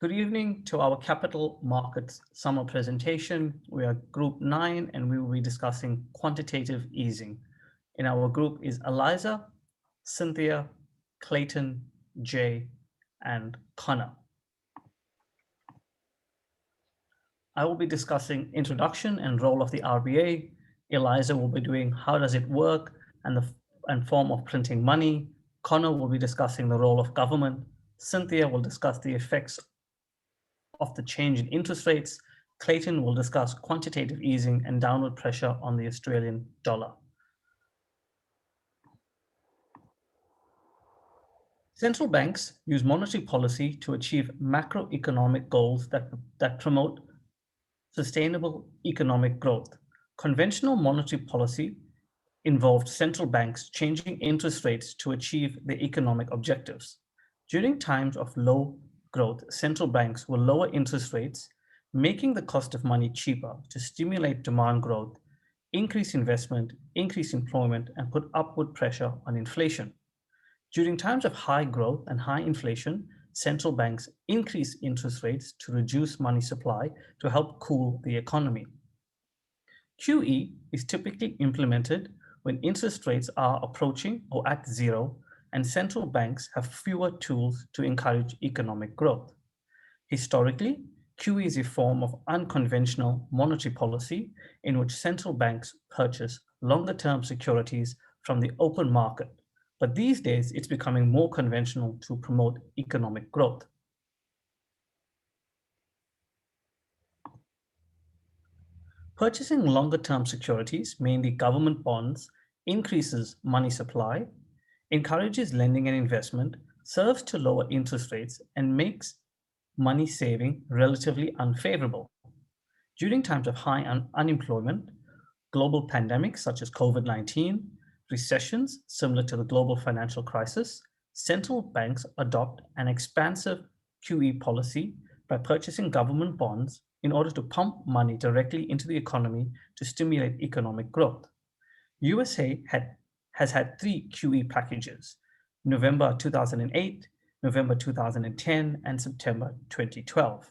Good evening to our capital markets summer presentation. We are group 9 and we will be discussing quantitative easing. In our group is Eliza, Cynthia, Clayton, Jay, and Connor. I will be discussing introduction and role of the RBA. Eliza will be doing how does it work and form of printing money. Connor will be discussing the role of government. Cynthia will discuss the effects of the change in interest rates. Clayton will discuss quantitative easing and downward pressure on the Australian dollar. Central banks use monetary policy to achieve macroeconomic goals that promote sustainable economic growth. Conventional monetary policy involved central banks changing interest rates to achieve their economic objectives. During times of low growth, central banks will lower interest rates, making the cost of money cheaper to stimulate demand growth, increase investment, increase employment, and put upward pressure on inflation. During times of high growth and high inflation, central banks increase interest rates to reduce money supply to help cool the economy. QE is typically implemented when interest rates are approaching or at zero and central banks have fewer tools to encourage economic growth. Historically, QE is a form of unconventional monetary policy in which central banks purchase longer-term securities from the open market, but these days it's becoming more conventional to promote economic growth. Purchasing longer-term securities, mainly government bonds, increases money supply, encourages lending and investment, serves to lower interest rates, and makes money saving relatively unfavorable. During times of high unemployment, global pandemics such as COVID-19, recessions similar to the global financial crisis, central banks adopt an expansive QE policy by purchasing government bonds in order to pump money directly into the economy to stimulate economic growth. USA has had three QE packages: November 2008, November 2010, and September 2012.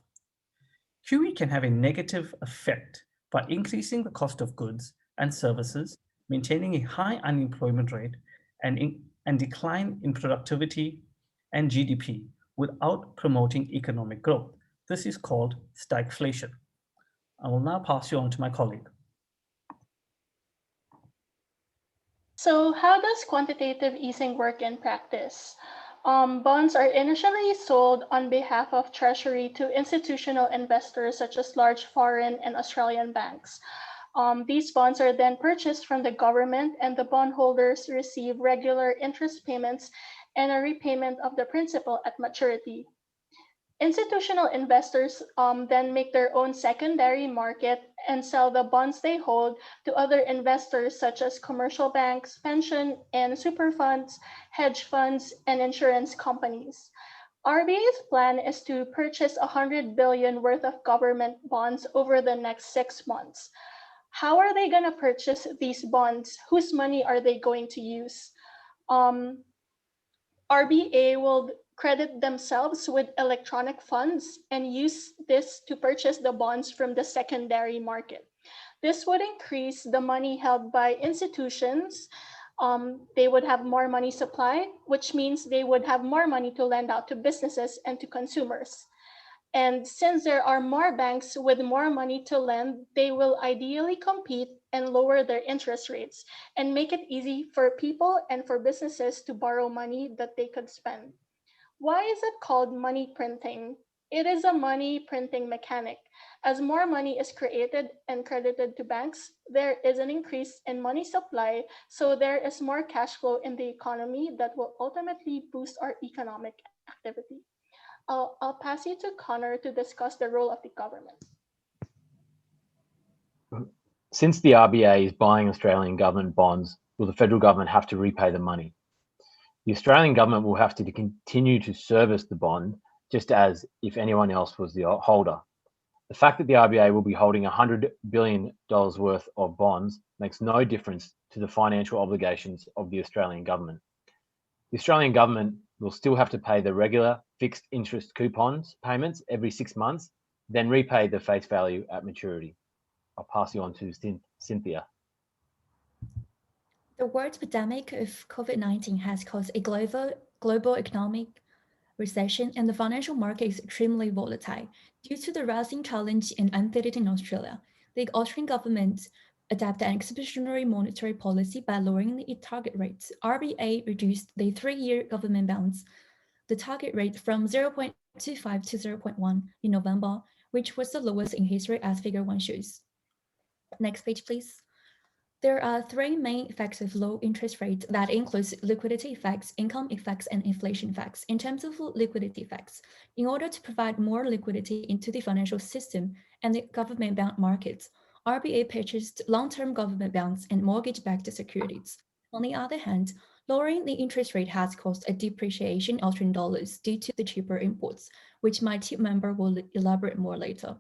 QE can have a negative effect by increasing the cost of goods and services, maintaining a high unemployment rate, and decline in productivity and GDP without promoting economic growth. This is called stagflation. I will now pass you on to my colleague. So, how does quantitative easing work in practice? Bonds are initially sold on behalf of Treasury to institutional investors such as large foreign and Australian banks. These bonds are then purchased from the government, and the bondholders receive regular interest payments and a repayment of the principal at maturity. Institutional investors then make their own secondary market and sell the bonds they hold to other investors such as commercial banks, pension and super funds, hedge funds, and insurance companies. RBA's plan is to purchase 100 billion worth of government bonds over the next 6 months. How are they going to purchase these bonds? Whose money are they going to use? RBA will credit themselves with electronic funds and use this to purchase the bonds from the secondary market. This would increase the money held by institutions. They would have more money supply, which means they would have more money to lend out to businesses and to consumers. And since there are more banks with more money to lend, they will ideally compete and lower their interest rates and make it easy for people and for businesses to borrow money that they could spend. Why is it called money printing? It is a money printing mechanic. As more money is created and credited to banks, there is an increase in money supply, so there is more cash flow in the economy that will ultimately boost our economic activity. I'll pass you to Connor to discuss the role of the government. Since the RBA is buying Australian government bonds, will the federal government have to repay the money? The Australian government will have to continue to service the bond, just as if anyone else was the holder. The fact that the RBA will be holding $100 billion worth of bonds makes no difference to the financial obligations of the Australian government. The Australian government will still have to pay the regular fixed interest coupons payments every 6 months, then repay the face value at maturity. I'll pass you on to Cynthia. The world pandemic of COVID-19 has caused a global economic recession, and the financial market is extremely volatile. Due to the rising challenge and uncertainty in Australia, the Australian government adopted an expansionary monetary policy by lowering its target rates. RBA reduced the 3-year government bonds, the target rate from 0.25 to 0.1 in November, which was the lowest in history as figure 1 shows. Next page, please. There are 3 main effects of low interest rates that includes liquidity effects, income effects, and inflation effects. In terms of liquidity effects, in order to provide more liquidity into the financial system and the government bond markets, RBA purchased long-term government bonds and mortgage-backed securities. On the other hand, lowering the interest rate has caused a depreciation in Australian dollars due to the cheaper imports, which my team member will elaborate more later.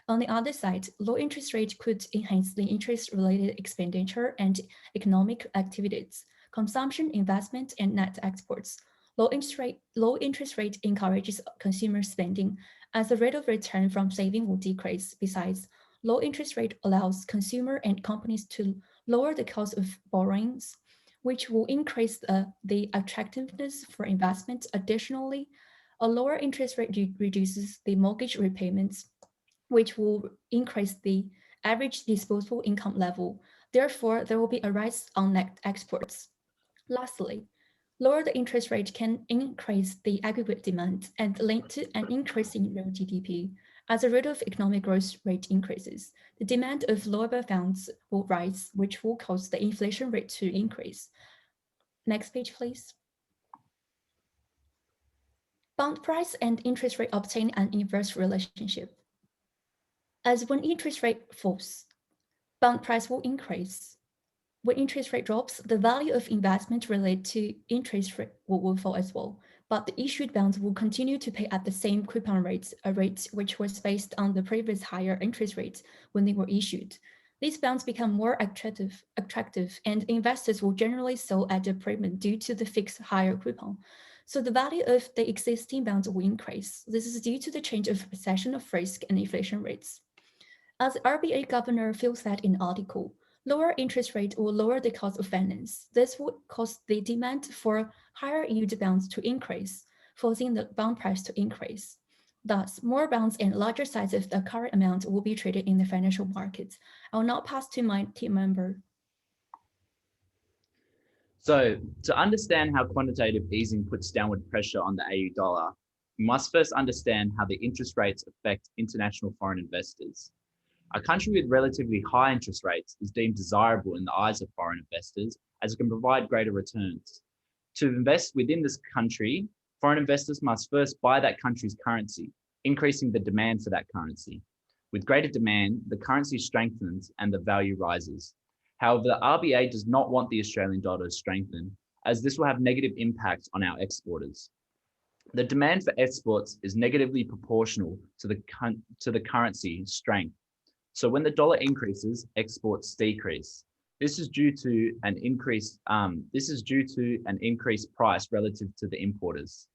On the other side, low interest rate could enhance the interest-related expenditure and economic activities, consumption, investment, and net exports. Low interest rate encourages consumer spending, as the rate of return from saving will decrease. Besides, low interest rate allows consumer and companies to lower the cost of borrowings, which will increase the attractiveness for investment. Additionally, a lower interest rate reduces the mortgage repayments, which will increase the average disposable income level. Therefore, there will be a rise on net exports. Lastly, lower the interest rate can increase the aggregate demand and lead to an increase in real GDP. As a rate of economic growth rate increases, the demand of lower funds will rise, which will cause the inflation rate to increase. Next page, please. Bond price and interest rate obtain an inverse relationship. As when interest rate falls, bond price will increase. When interest rate drops, the value of investment related to interest rate will fall as well. But the issued bonds will continue to pay at the same coupon rate, a rate which was based on the previous higher interest rates when they were issued. These bonds become more attractive, and investors will generally sell at a premium due to the fixed higher coupon. So the value of the existing bonds will increase. This is due to the change of perception of risk and inflation rates. As RBA governor Phil said in the article, lower interest rate will lower the cost of finance. This would cause the demand for higher yield bonds to increase, forcing the bond price to increase. Thus, more bonds and larger size of the current amount will be traded in the financial markets. I will now pass to my team member. So, to understand how quantitative easing puts downward pressure on the AU dollar, we must first understand how the interest rates affect international foreign investors. A country with relatively high interest rates is deemed desirable in the eyes of foreign investors as it can provide greater returns. To invest within this country, foreign investors must first buy that country's currency, increasing the demand for that currency. With greater demand, the currency strengthens and the value rises. However, the RBA does not want the Australian dollar to strengthen, as this will have negative impacts on our exporters. The demand for exports is negatively proportional to the currency strength. So when the dollar increases, exports decrease. This is due to an increased price relative to the importers.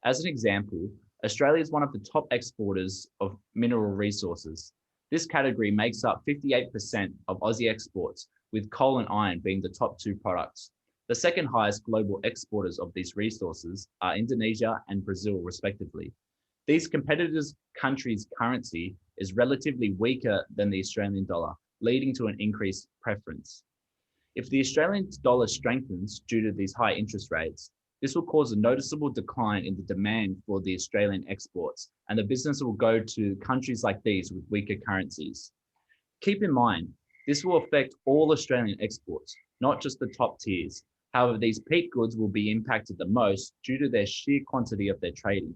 As an example, Australia is one of the top exporters of mineral resources. This category makes up 58% of Aussie exports, with coal and iron being the top 2 products. The second highest global exporters of these resources are Indonesia and Brazil, respectively. These competitors' countries' currency is relatively weaker than the Australian dollar, leading to an increased preference. If the Australian dollar strengthens due to these high interest rates, this will cause a noticeable decline in the demand for the Australian exports, and the business will go to countries like these with weaker currencies. Keep in mind, this will affect all Australian exports, not just the top tiers. However, these peak goods will be impacted the most due to their sheer quantity of their trading.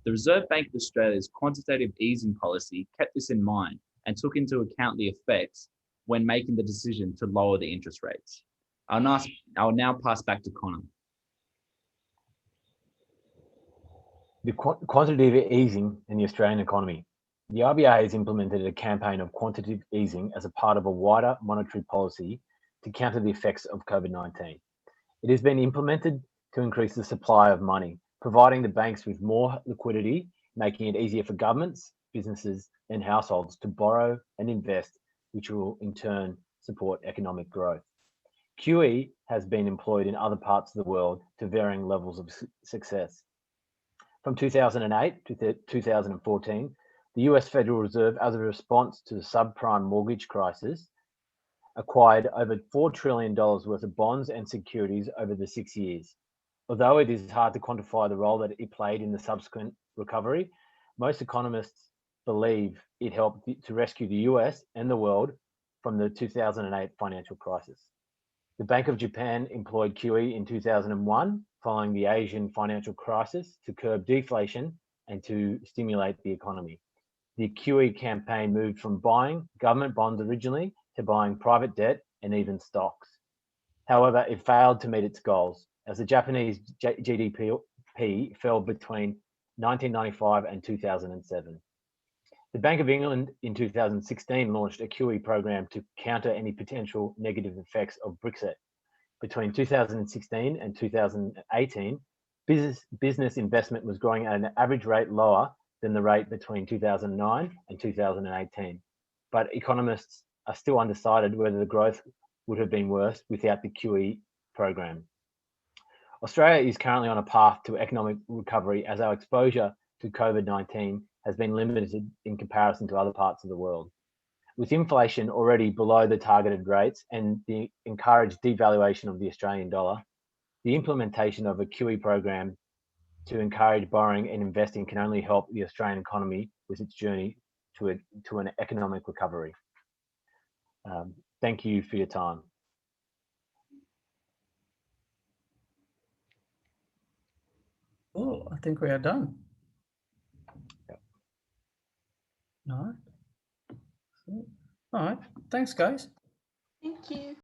The Reserve Bank of Australia's quantitative easing policy kept this in mind and took into account the effects when making the decision to lower the interest rates. I'll now pass back to Connor. The quantitative easing in the Australian economy. The RBA has implemented a campaign of quantitative easing as a part of a wider monetary policy to counter the effects of COVID-19. It has been implemented to increase the supply of money, providing the banks with more liquidity, making it easier for governments, businesses, and households to borrow and invest, which will in turn support economic growth. QE has been employed in other parts of the world to varying levels of success. From 2008 to 2014, the US Federal Reserve, as a response to the subprime mortgage crisis, acquired over $4 trillion worth of bonds and securities over the 6 years. Although it is hard to quantify the role that it played in the subsequent recovery, most economists believe it helped to rescue the US and the world from the 2008 financial crisis. The Bank of Japan employed QE in 2001 following the Asian financial crisis to curb deflation and to stimulate the economy. The QE campaign moved from buying government bonds originally to buying private debt and even stocks. However, it failed to meet its goals as the Japanese GDP fell between 1995 and 2007. The Bank of England in 2016 launched a QE program to counter any potential negative effects of Brexit. Between 2016 and 2018, business investment was growing at an average rate lower than the rate between 2009 and 2018. But economists are still undecided whether the growth would have been worse without the QE program. Australia is currently on a path to economic recovery as our exposure to COVID-19 has been limited in comparison to other parts of the world. With inflation already below the targeted rates and the encouraged devaluation of the Australian dollar, the implementation of a QE program to encourage borrowing and investing can only help the Australian economy with its journey to an economic recovery. Thank you for your time. Oh, I think we are done. Yep. All right. All right. Thanks, guys. Thank you.